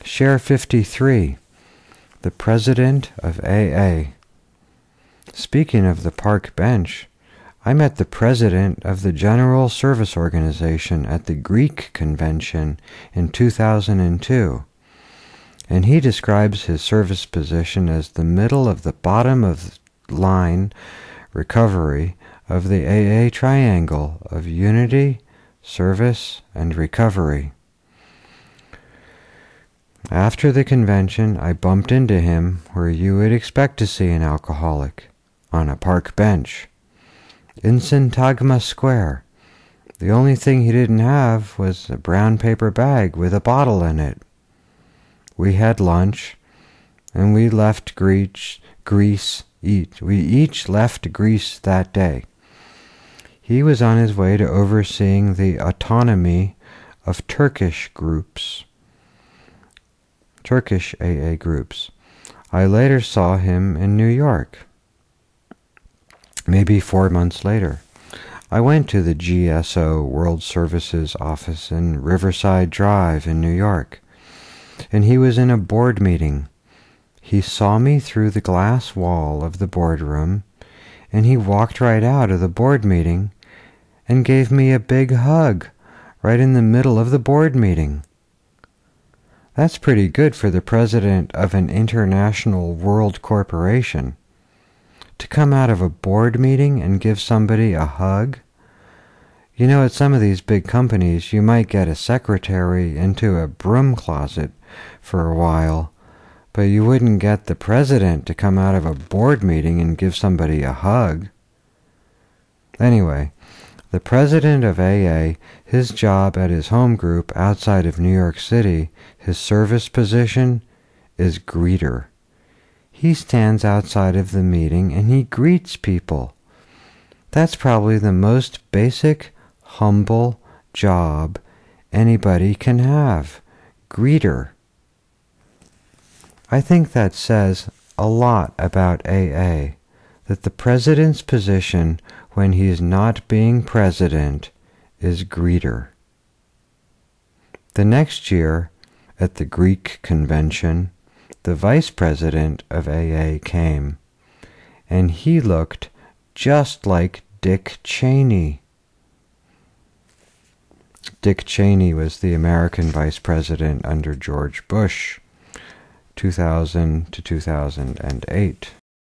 Share 53, the President of AA. Speaking of the park bench, I met the president of the General Service Organization at the Greek Convention in 2002, and he describes his service position as the middle of the bottom of line recovery of the AA triangle of unity, service, and recovery. After the convention, I bumped into him where you would expect to see an alcoholic, on a park bench, in Syntagma Square. The only thing he didn't have was a brown paper bag with a bottle in it. We had lunch, and we left Greece. We each left Greece that day. He was on his way to overseeing the autonomy of Turkish AA groups. I later saw him in New York. Maybe 4 months later, I went to the GSO World Services office in Riverside Drive in New York, and he was in a board meeting. He saw me through the glass wall of the boardroom, and he walked right out of the board meeting and gave me a big hug right in the middle of the board meeting. That's pretty good for the president of an international world corporation. To come out of a board meeting and give somebody a hug? You know, at some of these big companies, you might get a secretary into a broom closet for a while, but you wouldn't get the president to come out of a board meeting and give somebody a hug. Anyway, the president of AA, his job at his home group outside of New York City, his service position is greeter. He stands outside of the meeting and he greets people. That's probably the most basic, humble job anybody can have. Greeter. I think that says a lot about AA, that the president's position when he is not being president is greeter. The next year, at the Greek Convention, the vice president of AA came, and he looked just like Dick Cheney. Dick Cheney was the American vice president under George Bush, 2000 to 2008.